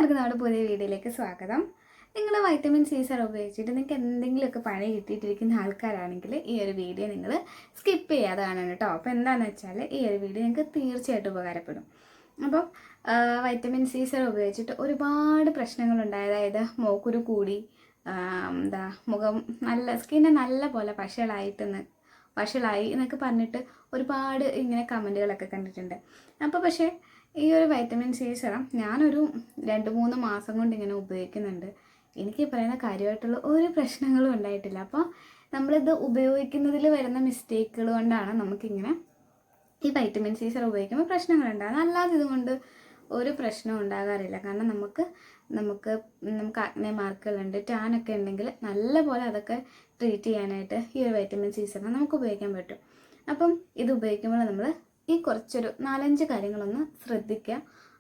എല്ലാവർക്കും നമ്മുടെ പുതിയ വീഡിയോയിലേക്ക് സ്വാഗതം. നിങ്ങൾ വൈറ്റമിൻ സി സെറം ഉപയോഗിച്ചിട്ട് നിങ്ങൾക്ക് എന്തെങ്കിലുമൊക്കെ പണി കിട്ടിയിട്ടിരിക്കുന്ന ആൾക്കാരാണെങ്കിൽ ഈ ഒരു വീഡിയോ നിങ്ങൾ സ്കിപ്പ് ചെയ്യാതെ കാണണം കേട്ടോ. അപ്പോൾ എന്താണെന്ന് വെച്ചാൽ ഈ ഒരു വീഡിയോ നിങ്ങൾക്ക് തീർച്ചയായിട്ടും ഉപകാരപ്പെടും. അപ്പോൾ വൈറ്റമിൻ സി സെറം ഉപയോഗിച്ചിട്ട് ഒരുപാട് പ്രശ്നങ്ങളുണ്ട്. അതായത് മൂക്കുരു കൂടി, മുഖം സ്കിന്ന് നല്ല പോലെ വഷളായി എന്നൊക്കെ പറഞ്ഞിട്ട് ഒരുപാട് ഇങ്ങനെ കമൻറ്റുകളൊക്കെ കണ്ടിട്ടുണ്ട്. അപ്പോൾ പക്ഷേ ഈ ഒരു വൈറ്റമിൻ സി സെറം ഞാനൊരു 2-3 മാസം കൊണ്ട് ഇങ്ങനെ ഉപയോഗിക്കുന്നുണ്ട്. എനിക്ക് പറയുന്ന കാര്യമായിട്ടുള്ള ഒരു പ്രശ്നങ്ങളും ഉണ്ടായിട്ടില്ല. അപ്പോൾ നമ്മളിത് ഉപയോഗിക്കുന്നതിൽ വരുന്ന മിസ്റ്റേക്കുകൾ കൊണ്ടാണ് നമുക്കിങ്ങനെ ഈ വൈറ്റമിൻ സി സെറം ഉപയോഗിക്കുമ്പോൾ പ്രശ്നങ്ങളുണ്ടാകുന്നത്. അല്ലാതെ ഇതുകൊണ്ട് ഒരു പ്രശ്നവും ഉണ്ടാകാറില്ല. കാരണം നമുക്ക് ആക്നെ മാർക്കുകളുണ്ട്, ടാനൊക്കെ ഉണ്ടെങ്കിൽ നല്ലപോലെ അതൊക്കെ ട്രീറ്റ് ചെയ്യാനായിട്ട് ഈ ഒരു വൈറ്റമിൻ സി സെറം നമുക്ക് ഉപയോഗിക്കാൻ പറ്റും. അപ്പം ഇത് ഉപയോഗിക്കുമ്പോൾ നമ്മൾ ഈ കുറച്ചൊരു 4-5 കാര്യങ്ങളൊന്ന് ശ്രദ്ധിക്കുക.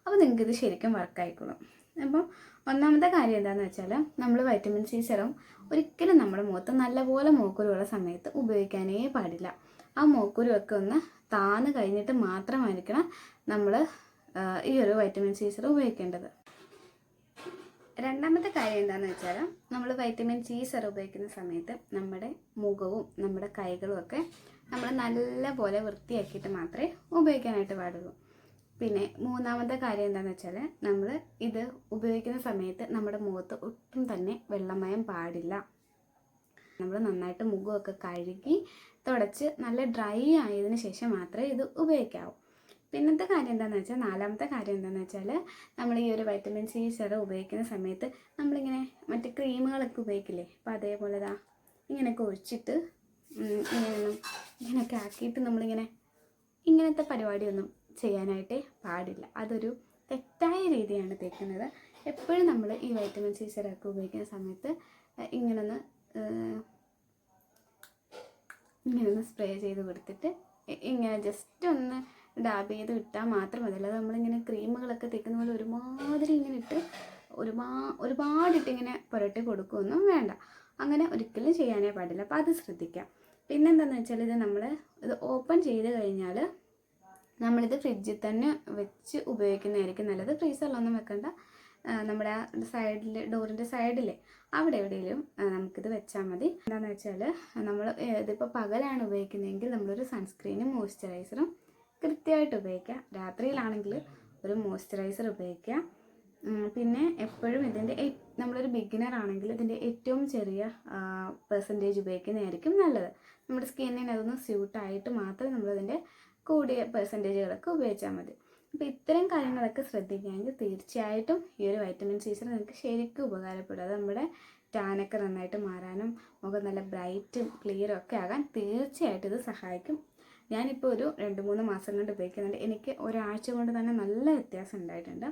അപ്പോൾ നിങ്ങൾക്കിത് ശരിക്കും വർക്കായിക്കോളും. അപ്പം ഒന്നാമത്തെ കാര്യം എന്താണെന്ന് വെച്ചാൽ നമ്മൾ വൈറ്റമിൻ സി സെറം ഒരിക്കലും നമ്മുടെ മുഖത്ത് നല്ലപോലെ മൂക്കുരുള്ള സമയത്ത് ഉപയോഗിക്കാനേ പാടില്ല. ആ മൂക്കുരുവൊക്കെ ഒന്ന് താന്ന് കഴിഞ്ഞിട്ട് മാത്രമായിരിക്കണം നമ്മൾ ഈ ഒരു വൈറ്റമിൻ സി സെറം ഉപയോഗിക്കേണ്ടത്. രണ്ടാമത്തെ കാര്യം എന്താണെന്ന് വെച്ചാൽ നമ്മൾ വൈറ്റമിൻ സി സെറം ഉപയോഗിക്കുന്ന സമയത്ത് നമ്മുടെ മുഖവും നമ്മുടെ കൈകളും ഒക്കെ നമ്മൾ നല്ലപോലെ വൃത്തിയാക്കിയിട്ട് മാത്രമേ ഉപയോഗിക്കാനായിട്ട് പാടുള്ളൂ. പിന്നെ മൂന്നാമത്തെ കാര്യം എന്താണെന്ന് വെച്ചാൽ നമ്മൾ ഇത് ഉപയോഗിക്കുന്ന സമയത്ത് നമ്മുടെ മുഖത്ത് ഒട്ടും തന്നെ വെള്ളമയം പാടില്ല. നമ്മൾ നന്നായിട്ട് മുഖമൊക്കെ കഴുകി തുടച്ച് നല്ല ഡ്രൈ ആയതിനു ശേഷം മാത്രമേ ഇത് ഉപയോഗിക്കാവൂ. പിന്നത്തെ കാര്യം എന്താണെന്ന് വെച്ചാൽ നാലാമത്തെ കാര്യം എന്താണെന്ന് വെച്ചാൽ നമ്മൾ ഈ ഒരു വൈറ്റമിൻ സി സെറം ഉപയോഗിക്കുന്ന സമയത്ത് നമ്മളിങ്ങനെ മറ്റ് ക്രീമുകളൊക്കെ ഉപയോഗിക്കില്ലേ, അപ്പോൾ അതേപോലെ ഇങ്ങനെയൊക്കെ ഒഴിച്ചിട്ട് ഇങ്ങനെയൊക്കെ ആക്കിയിട്ട് ഇങ്ങനത്തെ പരിപാടിയൊന്നും ചെയ്യാനായിട്ടേ പാടില്ല. അതൊരു തെറ്റായ രീതിയാണ് തേക്കുന്നത്. എപ്പോഴും നമ്മൾ ഈ വൈറ്റമിൻ സി സെറം ഒക്കെ ഉപയോഗിക്കുന്ന സമയത്ത് ഇങ്ങനൊന്ന് സ്പ്രേ ചെയ്ത് കൊടുത്തിട്ട് ഇങ്ങനെ ജസ്റ്റ് ഒന്ന് ഡാബ് ചെയ്ത് ഇട്ടാൽ മാത്രം മതി. അല്ലാതെ നമ്മളിങ്ങനെ ക്രീമുകളൊക്കെ തേക്കുന്ന പോലെ ഒരുമാതിരി ഇങ്ങനെ ഇട്ട് ഒരുപാടിട്ട് ഇങ്ങനെ പുരട്ടി കൊടുക്കുകയൊന്നും വേണ്ട. അങ്ങനെ ഒരിക്കലും ചെയ്യാനേ പാടില്ല. അപ്പോൾ അത് ശ്രദ്ധിക്കാം. പിന്നെന്താണെന്ന് വെച്ചാൽ ഇത് ഓപ്പൺ ചെയ്ത് കഴിഞ്ഞാൽ നമ്മളിത് ഫ്രിഡ്ജിൽ തന്നെ വെച്ച് ഉപയോഗിക്കുന്നതായിരിക്കും നല്ലത്. ഫ്രീസറിലൊന്നും വെക്കണ്ട. നമ്മുടെ ആ സൈഡിൽ, ഡോറിൻ്റെ സൈഡിലെ അവിടെ എവിടെയെങ്കിലും നമുക്കിത് വെച്ചാൽ മതി. എന്താണെന്ന് വെച്ചാൽ നമ്മൾ ഇതിപ്പോൾ പകലാണ് ഉപയോഗിക്കുന്നതെങ്കിൽ നമ്മളൊരു സൺസ്ക്രീനും മോയ്സ്ചറൈസറും കൃത്യമായിട്ട് ഉപയോഗിക്കുക. രാത്രിയിലാണെങ്കിൽ ഒരു മോയ്സ്ചറൈസർ ഉപയോഗിക്കുക. പിന്നെ എപ്പോഴും നമ്മളൊരു ബിഗിനർ ആണെങ്കിൽ ഇതിൻ്റെ ഏറ്റവും ചെറിയ പെർസെൻറ്റേജ് ഉപയോഗിക്കുന്നതായിരിക്കും നല്ലത്. നമ്മുടെ സ്കിന്നിന് അതൊന്ന് സ്യൂട്ടായിട്ട് മാത്രമേ നമ്മളിതിൻ്റെ കൂടിയ പെർസെൻറ്റേജുകളൊക്കെ ഉപയോഗിച്ചാൽ മതി. അപ്പോൾ ഇത്തരം കാര്യങ്ങളൊക്കെ ശ്രദ്ധിക്കുകയാണെങ്കിൽ തീർച്ചയായിട്ടും ഈ ഒരു വൈറ്റമിൻ സി സെറം നിങ്ങൾക്ക് ശരിക്കും ഉപകാരപ്പെടും. അത് നമ്മുടെ ടാനൊക്കെ നന്നായിട്ട് മാറാനും മുഖം നല്ല ബ്രൈറ്റും ക്ലിയറും ഒക്കെ ആകാൻ തീർച്ചയായിട്ടും ഇത് സഹായിക്കും. ഞാനിപ്പോൾ ഒരു 2-3 മാസം കൊണ്ട് ഉപയോഗിക്കുന്നുണ്ട്. എനിക്ക് ഒരാഴ്ച കൊണ്ട് തന്നെ നല്ല വ്യത്യാസം ഉണ്ടായിട്ടുണ്ട്.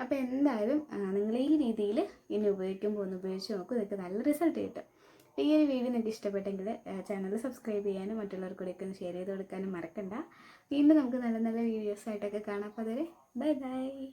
അപ്പോൾ എന്തായാലും നിങ്ങൾ ഈ രീതിയിൽ ഇനി ഉപയോഗിക്കുമ്പോൾ ഒന്ന് ഉപയോഗിച്ച് നോക്കും. നിങ്ങൾക്ക് നല്ല റിസൾട്ട് കിട്ടും. ഈ ഒരു വീഡിയോ നിങ്ങൾക്ക് ഇഷ്ടപ്പെട്ടെങ്കിൽ ചാനൽ സബ്സ്ക്രൈബ് ചെയ്യാനും മറ്റുള്ളവർക്കൂടെയൊക്കെ ഒന്ന് ഷെയർ ചെയ്ത് കൊടുക്കാനും മറക്കണ്ട. വീണ്ടും നമുക്ക് നല്ല നല്ല വീഡിയോസായിട്ടൊക്കെ കാണാം. അപ്പോൾ അതുവരെ ബൈ.